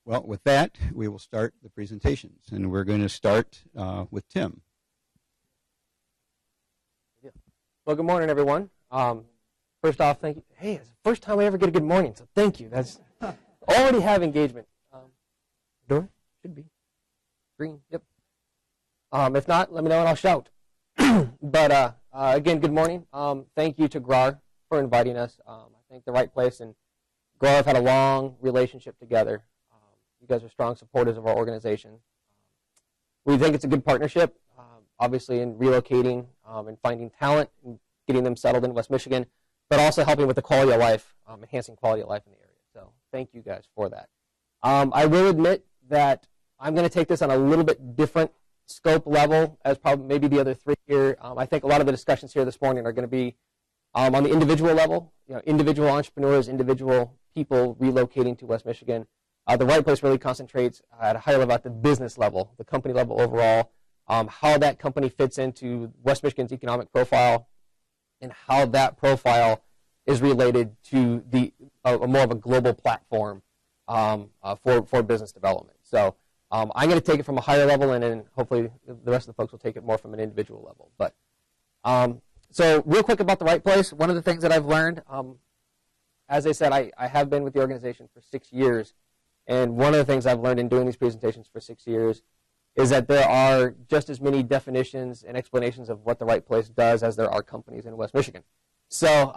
Well, with that, we will start the presentations, and we're going to start with Tim. Well, good morning, everyone. First off, thank you. Hey, it's the first time I ever get a good morning, so thank you. That's already have engagement. Door should be green. Yep. If not, let me know and I'll shout. But again, good morning. Thank you to GRAR for inviting us. I think the right place and GRAR have had a long relationship together. You guys are strong supporters of our organization. We think it's a good partnership, obviously in relocating and finding talent and getting them settled in West Michigan, but also helping with the quality of life, enhancing quality of life in the area. So thank you guys for that. I will admit that I'm going to take this on a little bit different scope level as probably maybe the other three here. I think a lot of the discussions here this morning are going to be on the individual level, individual entrepreneurs, individual people relocating to West Michigan. The right place really concentrates at a higher level at the business level, the company level overall, how that company fits into West Michigan's economic profile, and how that profile is related to the more of a global platform for business development. So I'm going to take it from a higher level, and then hopefully the rest of the folks will take it more from an individual level. But so real quick about the right place, one of the things that I've learned, as I said, I have been with the organization for 6 years. And one of the things I've learned in doing these presentations for 6 years is that there are just as many definitions and explanations of what the right place does as there are companies in West Michigan. So,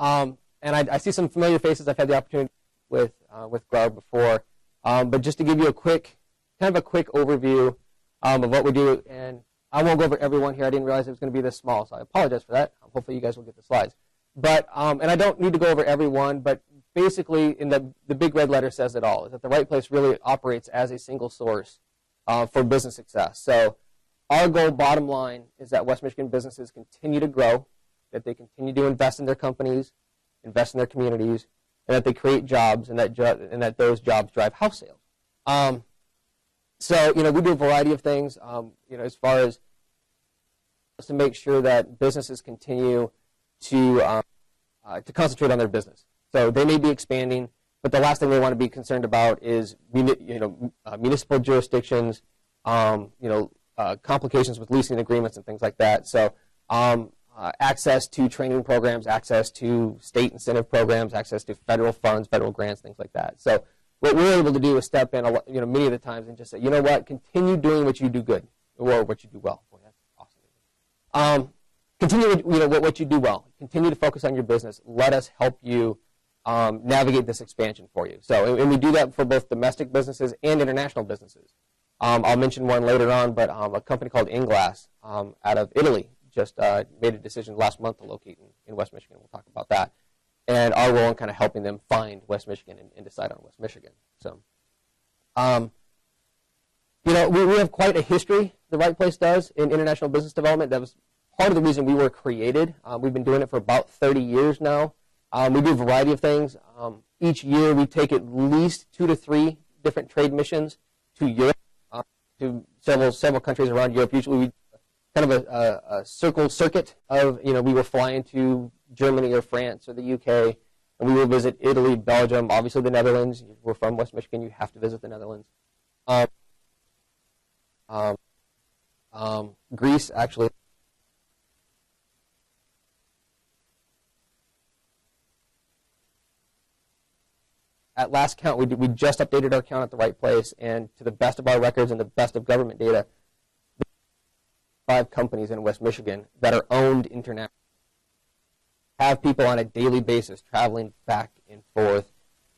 and I see some familiar faces. I've had the opportunity with GRAR before, but just to give you a quick overview of what we do, and I won't go over everyone here. I didn't realize it was going to be this small, so I apologize for that. Hopefully you guys will get the slides. But, and I don't need to go over everyone, but basically, in the big red letter says it all, is that the right place really operates as a single source for business success. So our goal, bottom line, is that West Michigan businesses continue to grow, that they continue to invest in their companies, invest in their communities, and that they create jobs, and that those jobs drive house sales. So, we do a variety of things, as far as to make sure that businesses continue to concentrate on their business. So they may be expanding, but the last thing they want to be concerned about is municipal jurisdictions, complications with leasing agreements and things like that. So access to training programs, access to state incentive programs, access to federal funds, federal grants, things like that. So what we're able to do is step in, many of the times and just say, you know what, continue doing what you do good or what you do well. Boy, that's awesome. Continue, what you do well. Continue to focus on your business. Let us help you navigate this expansion for you. So, and we do that for both domestic businesses and international businesses. I'll mention one later on, but a company called Inglass out of Italy just made a decision last month to locate in West Michigan. We'll talk about that. And our role in kind of helping them find West Michigan and decide on West Michigan. So, we have quite a history, the right place does, in international business development. That was part of the reason we were created. We've been doing it for about 30 years now. We do a variety of things. Each year we take at least 2 to 3 different trade missions to Europe, to several countries around Europe. Usually we kind of a circuit of, we will fly into Germany or France or the UK, and we will visit Italy, Belgium, obviously the Netherlands. We're from West Michigan, you have to visit the Netherlands. Greece, actually. At last count, we just updated our count at the right place, and to the best of our records and the best of government data, 5 companies in West Michigan that are owned internationally have people on a daily basis traveling back and forth,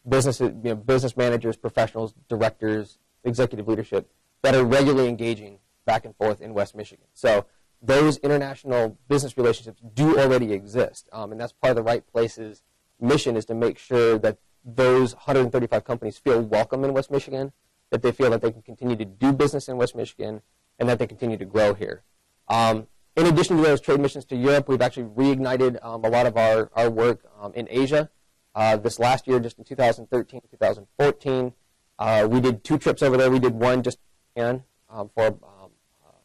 business managers, professionals, directors, executive leadership that are regularly engaging back and forth in West Michigan. So those international business relationships do already exist, and that's part of the right place's mission, is to make sure that those 135 companies feel welcome in West Michigan, that they feel that they can continue to do business in West Michigan, and that they continue to grow here. In addition to those trade missions to Europe, we've actually reignited a lot of our work in Asia. This last year, just in 2013, 2014, we did 2 trips over there. We did one just in Japan for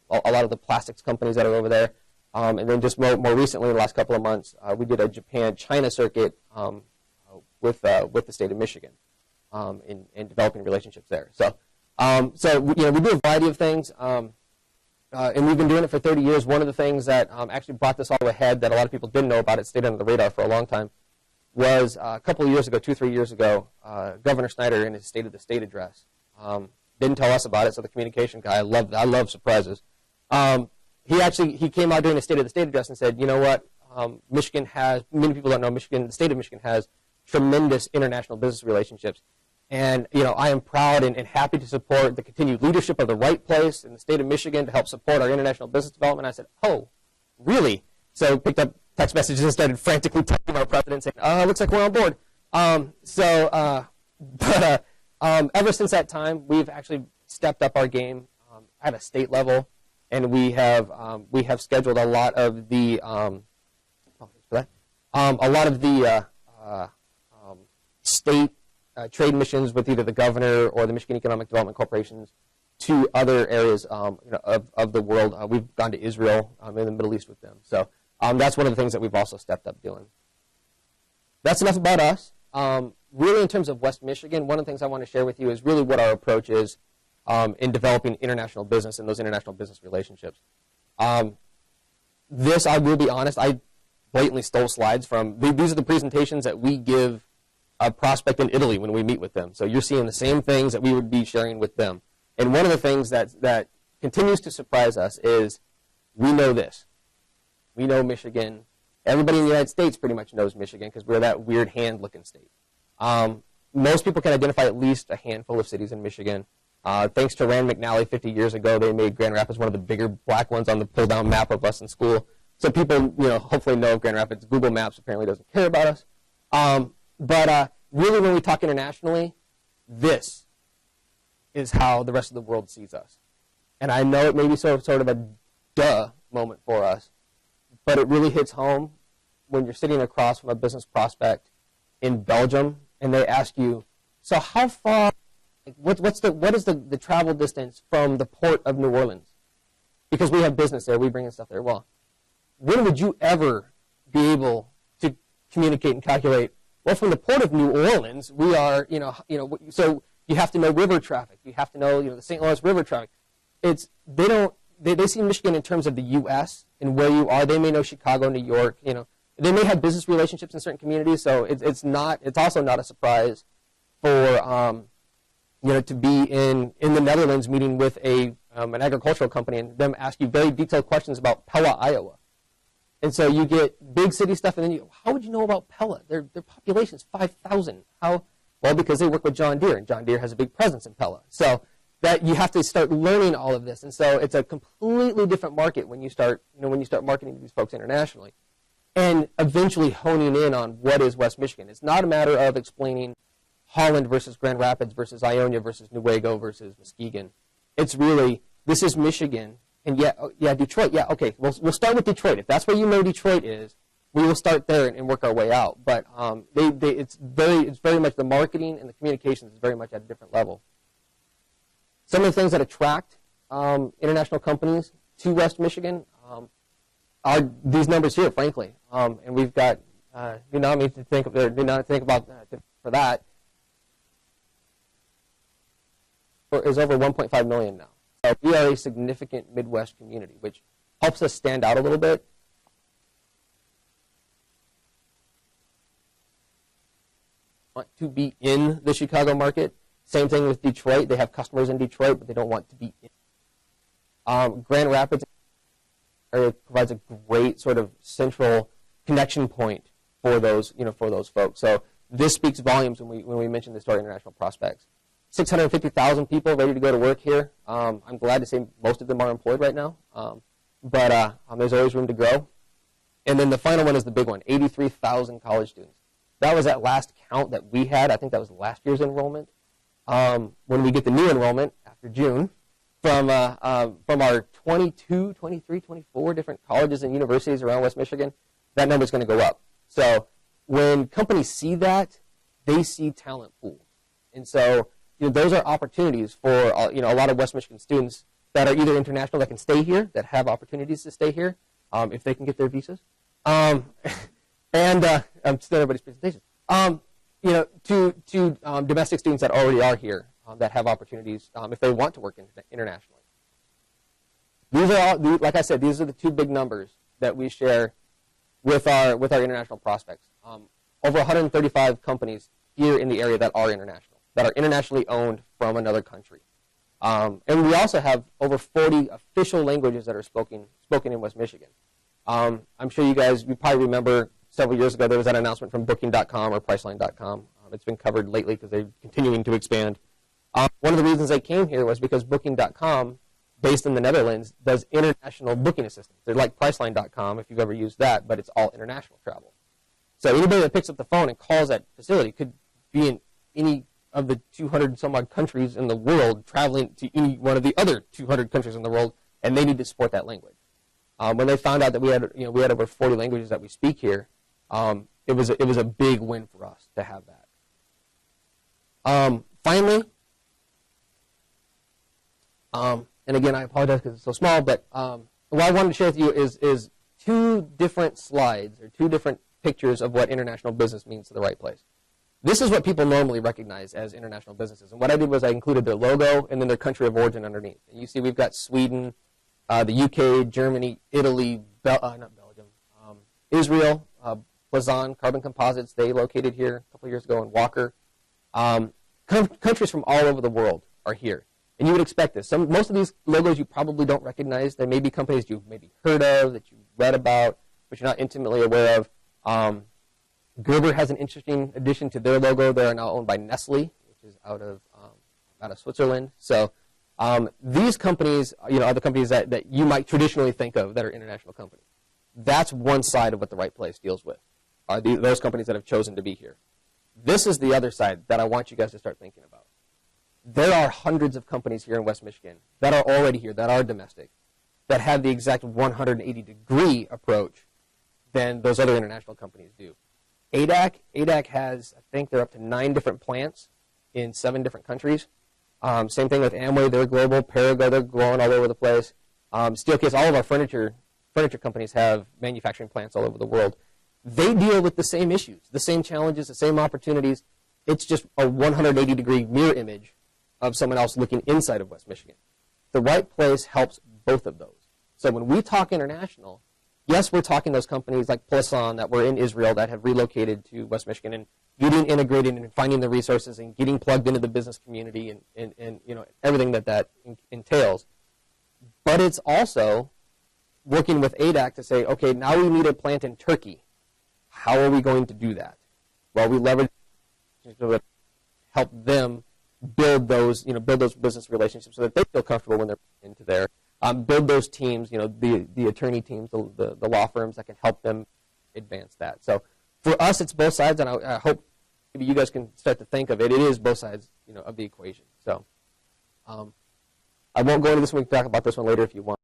a lot of the plastics companies that are over there. And then just more recently, in the last couple of months, we did a Japan-China circuit with the state of Michigan in developing relationships there. So So we do a variety of things, and we've been doing it for 30 years. One of the things that actually brought this all ahead that a lot of people didn't know about, it stayed under the radar for a long time, was a couple of years ago, 2-3 years ago, Governor Snyder in his State of the State address didn't tell us about it. So the communication guy, I love surprises. He came out during the State of the State address and said, you know what, Michigan has, many people don't know, the state of Michigan has tremendous international business relationships. And, I am proud and happy to support the continued leadership of the right place in the state of Michigan to help support our international business development. I said, oh, really? So picked up text messages and started frantically texting our president saying, looks like we're on board. Ever since that time, we've actually stepped up our game at a state level, and we have scheduled a lot of the state trade missions with either the governor or the Michigan Economic Development Corporations to other areas of the world. We've gone to Israel in the Middle East with them. So that's one of the things that we've also stepped up doing. That's enough about us. Really, in terms of West Michigan, one of the things I want to share with you is really what our approach is in developing international business and those international business relationships. This, I will be honest, I blatantly stole slides from. These are the presentations that we give a prospect in Italy when we meet with them. So you're seeing the same things that we would be sharing with them. And one of the things that continues to surprise us is we know this. We know Michigan. Everybody in the United States pretty much knows Michigan because we're that weird hand-looking state. Most people can identify at least a handful of cities in Michigan. Thanks to Rand McNally 50 years ago, they made Grand Rapids one of the bigger black ones on the pull-down map of us in school. So people, hopefully know Grand Rapids. Google Maps apparently doesn't care about us. But really, when we talk internationally, this is how the rest of the world sees us. And I know it may be sort of a duh moment for us, but it really hits home when you're sitting across from a business prospect in Belgium and they ask you, so how far, what is the travel distance from the port of New Orleans? Because we have business there, we bring in stuff there. Well, when would you ever be able to communicate and calculate? Well, from the port of New Orleans, we are, so you have to know river traffic. You have to know, the St. Lawrence River traffic. They see Michigan in terms of the U.S. and where you are. They may know Chicago, New York. They may have business relationships in certain communities. So it's also not a surprise for to be in the Netherlands meeting with an agricultural company and them ask you very detailed questions about Pella, Iowa. And so you get big city stuff, and then how would you know about Pella? Their population is 5,000. How? Well, because they work with John Deere, and John Deere has a big presence in Pella. So that you have to start learning all of this, and so it's a completely different market when you start marketing to these folks internationally, and eventually honing in on what is West Michigan. It's not a matter of explaining Holland versus Grand Rapids versus Ionia versus Newaygo versus Muskegon. It's really, this is Michigan. And Detroit. Yeah, okay. We'll start with Detroit. If that's where you know Detroit is, we will start there and work our way out. But it's very much the marketing and the communications is very much at a different level. Some of the things that attract international companies to West Michigan are these numbers here, frankly. And we've got Unami to think about for that. Is over 1.5 million now. We are a significant Midwest community, which helps us stand out a little bit. Want to be in the Chicago market. Same thing with Detroit. They have customers in Detroit, but they don't want to be in. Grand Rapids area provides a great sort of central connection point for those folks. So this speaks volumes when we mention this to our international prospects. 650,000 people ready to go to work here. I'm glad to say most of them are employed right now, but there's always room to grow. And then the final one is the big one, 83,000 college students. That was that last count that we had. I think that was last year's enrollment. When we get the new enrollment after June from our 22, 23, 24 different colleges and universities around West Michigan, that number is going to go up. So when companies see that, they see talent pools. And so those are opportunities for a lot of West Michigan students that are either international that can stay here, that have opportunities to stay here, if they can get their visas, and I'm still everybody's presentation. To domestic students that already are here, that have opportunities if they want to work internationally. These are all, like I said, these are the two big numbers that we share with our international prospects. Over 135 companies here in the area that are international, that are internationally owned from another country. And we also have over 40 official languages that are spoken in West Michigan. I'm sure you probably remember several years ago there was that announcement from Booking.com or Priceline.com. It's been covered lately because they're continuing to expand. One of the reasons they came here was because Booking.com, based in the Netherlands, does international booking assistance. They're like Priceline.com, if you've ever used that, but it's all international travel. So anybody that picks up the phone and calls that facility could be in any of the 200 some odd countries in the world, traveling to any one of the other 200 countries in the world, and they need to support that language. When they found out that we had over 40 languages that we speak here, it was a big win for us to have that. Finally, and again, I apologize because it's so small, but what I wanted to share with you is two different slides or two different pictures of what international business means to the right place. This is what people normally recognize as international businesses. And what I did was I included their logo and then their country of origin underneath. And you see we've got Sweden, the UK, Germany, Italy, not Belgium, Israel, Blazon Carbon Composites, they located here a couple of years ago in Walker. Countries from all over the world are here. And you would expect this. Most of these logos you probably don't recognize. There may be companies you've maybe heard of, that you've read about, but you're not intimately aware of. Gerber has an interesting addition to their logo. They are now owned by Nestle, which is out of Switzerland. So these companies, are the companies that you might traditionally think of that are international companies. That's one side of what the right place deals with, are those companies that have chosen to be here. This is the other side that I want you guys to start thinking about. There are hundreds of companies here in West Michigan that are already here, that are domestic, that have the exact 180-degree approach than those other international companies do. ADAC has, I think they're up to 9 different plants in 7 different countries. Same thing with Amway, they're global. Parago, they're growing all over the place. Steelcase, all of our furniture companies have manufacturing plants all over the world. They deal with the same issues, the same challenges, the same opportunities. It's just a 180-degree mirror image of someone else looking inside of West Michigan. The right place helps both of those. So when we talk international, yes, we're talking those companies like Blazon that were in Israel that have relocated to West Michigan and getting integrated and finding the resources and getting plugged into the business community and everything that entails. But it's also working with ADAC to say, okay, now we need a plant in Turkey. How are we going to do that? Well, we leverage to help them build those business relationships so that they feel comfortable when they're into there. Build those teams, the attorney teams, the law firms that can help them advance that. So for us, it's both sides, and I hope maybe you guys can start to think of it. It is both sides, of the equation. So I won't go into this one. We can talk about this one later if you want.